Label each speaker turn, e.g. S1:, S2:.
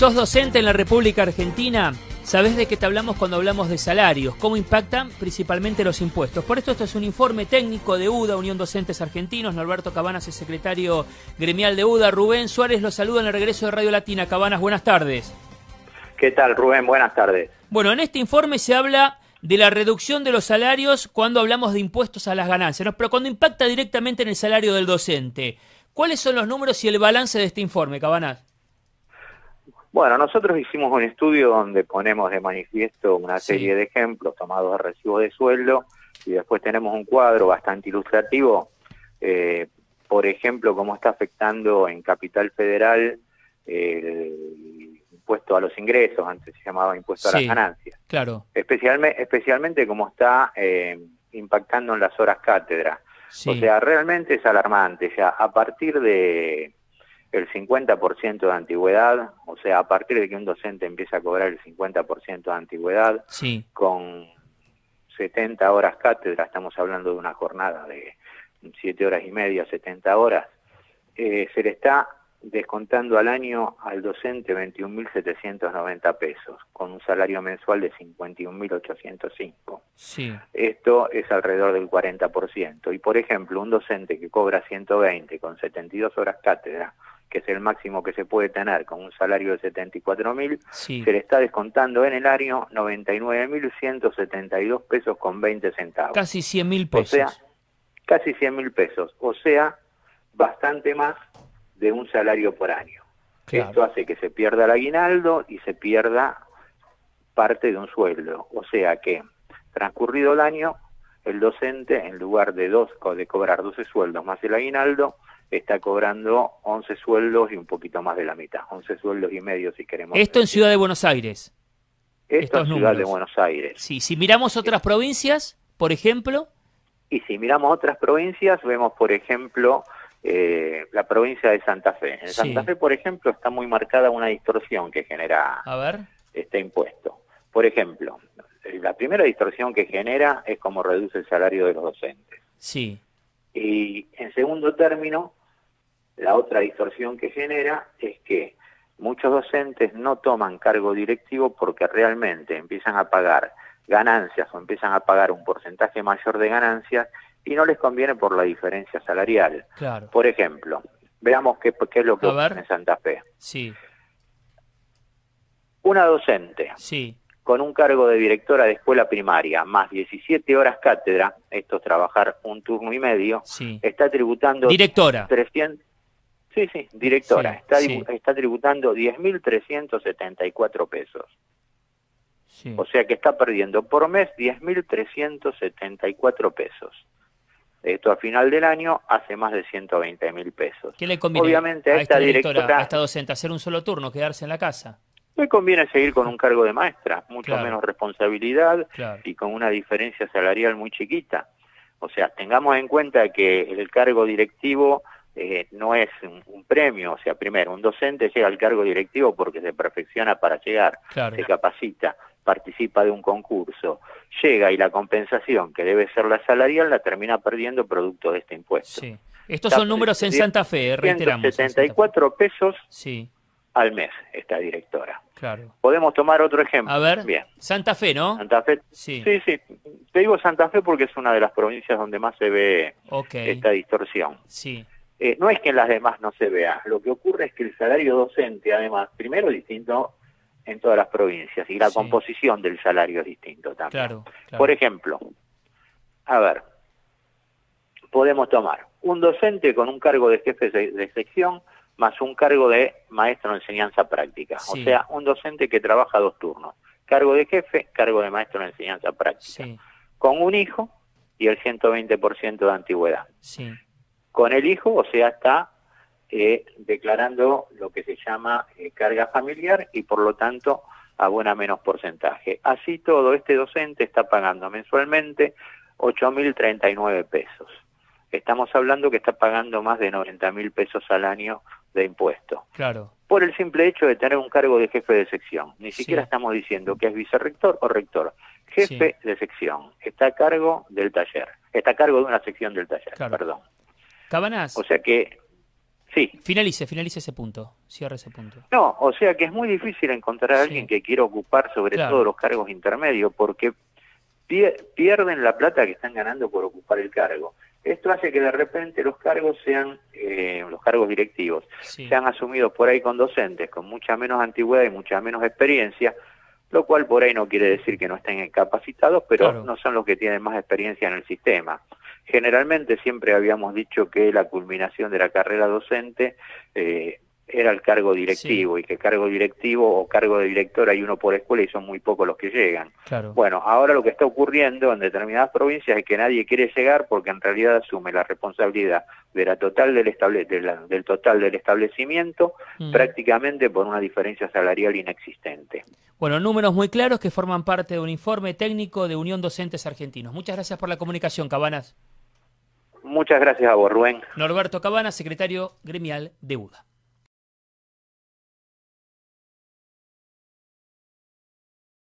S1: sos docente en la República Argentina, sabés de qué te hablamos cuando hablamos de salarios, cómo impactan principalmente los impuestos. Por esto es un informe técnico de UDA, Unión Docentes Argentinos. Norberto Cabanas es secretario gremial de UDA. Rubén Suárez los saluda en el regreso de Radio Latina. Cabanas, buenas tardes.
S2: ¿Qué tal, Rubén? Buenas tardes.
S1: Bueno, en este informe se habla de la reducción de los salarios cuando hablamos de impuestos a las ganancias, ¿no? Pero cuando impacta directamente en el salario del docente. ¿Cuáles son los números y el balance de este informe, Cabanas?
S2: Bueno, nosotros hicimos un estudio donde ponemos de manifiesto una serie de ejemplos tomados de recibos de sueldo y después tenemos un cuadro bastante ilustrativo, por ejemplo, cómo está afectando en Capital Federal el impuesto a los ingresos, antes se llamaba impuesto a las ganancias. Claro. Especialmente cómo está impactando en las horas cátedra. O sea, realmente es alarmante. Ya a partir de el 50% de antigüedad, o sea, a partir de que un docente empieza a cobrar el 50% de antigüedad, con 70 horas cátedra, estamos hablando de una jornada de 7 horas y media, 70 horas, se le está descontando al año al docente 21.790 pesos, con un salario mensual de 51.805. Esto es alrededor del 40%. Y, por ejemplo, un docente que cobra 120 con 72 horas cátedra, que es el máximo que se puede tener con un salario de 74.000, se le está descontando en el año 99.172 pesos con 20 centavos.
S1: Casi 100.000 pesos.
S2: O sea, casi 100.000 pesos. O sea, bastante más de un salario por año. Claro. Esto hace que se pierda el aguinaldo y se pierda parte de un sueldo. O sea que, transcurrido el año, el docente, en lugar de cobrar 12 sueldos más el aguinaldo, está cobrando 11 sueldos y un poquito más de la mitad, 11 sueldos y medio si queremos.
S1: Esto en Ciudad de Buenos Aires.
S2: Esto en Ciudad de Buenos Aires.
S1: Sí, si miramos otras provincias, por ejemplo.
S2: Y si miramos otras provincias, vemos, por ejemplo, la provincia de Santa Fe. En Santa Fe, por ejemplo, está muy marcada una distorsión que genera este impuesto. Por ejemplo, la primera distorsión que genera es cómo reduce el salario de los docentes. Y en segundo término, la otra distorsión que genera es que muchos docentes no toman cargo directivo porque realmente empiezan a pagar ganancias o empiezan a pagar un porcentaje mayor de ganancias y no les conviene por la diferencia salarial. Por ejemplo, veamos qué es lo que ocurre en Santa Fe. Una docente con un cargo de directora de escuela primaria, más 17 horas cátedra, esto es trabajar un turno y medio, está tributando...
S1: Directora.
S2: 300, directora. Está tributando 10.374 pesos. O sea que está perdiendo por mes 10.374 pesos. Esto a final del año hace más de 120.000 pesos.
S1: ¿Qué le conviene
S2: obviamente a esta directora,
S1: a esta docente, hacer un solo turno, quedarse en la casa?
S2: Le conviene seguir con un cargo de maestra, mucho menos responsabilidad y con una diferencia salarial muy chiquita. O sea, tengamos en cuenta que el cargo directivo no es un premio. O sea, primero, un docente llega al cargo directivo porque se perfecciona para llegar, se capacita, participa de un concurso, llega y la compensación, que debe ser la salarial, la termina perdiendo producto de este impuesto.
S1: Estos son números en Santa Fe, reiteramos.
S2: 174 pesos al mes esta directora. Podemos tomar otro ejemplo.
S1: A ver,
S2: bien.
S1: Santa Fe, ¿no?
S2: Santa Fe. Sí. Te digo Santa Fe porque es una de las provincias donde más se ve esta distorsión. No es que en las demás no se vea. Lo que ocurre es que el salario docente, además, primero es distinto en todas las provincias y la composición del salario es distinto también. Por ejemplo, a ver, podemos tomar un docente con un cargo de jefe de sección más un cargo de maestro de enseñanza práctica. O sea, un docente que trabaja 2 turnos. Cargo de jefe, cargo de maestro de enseñanza práctica. Con un hijo y el 120% de antigüedad. Con el hijo, o sea, está declarando lo que se llama carga familiar y por lo tanto abona menos porcentaje. Así todo, este docente está pagando mensualmente 8.039 pesos. Estamos hablando que está pagando más de 90.000 pesos al año de impuesto. Por el simple hecho de tener un cargo de jefe de sección. Ni siquiera estamos diciendo que es vicerrector o rector. Jefe de sección. Está a cargo del taller. Está a cargo de una sección del taller, perdón.
S1: Cabanas.
S2: O sea que Sí.
S1: Finalice ese punto, cierre ese punto.
S2: No, o sea que es muy difícil encontrar a alguien que quiera ocupar sobre todo los cargos intermedios, porque pierden la plata que están ganando por ocupar el cargo. Esto hace que de repente los cargos sean, los cargos directivos, sean asumidos por ahí con docentes con mucha menos antigüedad y mucha menos experiencia, lo cual por ahí no quiere decir que no estén capacitados, pero no son los que tienen más experiencia en el sistema. Generalmente siempre habíamos dicho que la culminación de la carrera docente era el cargo directivo, y que cargo directivo o cargo de director hay uno por escuela y son muy pocos los que llegan. Bueno, ahora lo que está ocurriendo en determinadas provincias es que nadie quiere llegar porque en realidad asume la responsabilidad de la total del total del establecimiento prácticamente por una diferencia salarial inexistente.
S1: Bueno, números muy claros que forman parte de un informe técnico de Unión Docentes Argentinos. Muchas gracias por la comunicación, Cabanas.
S2: Muchas gracias a vos, Rubén.
S1: Norberto Cabanas, secretario gremial de UDA.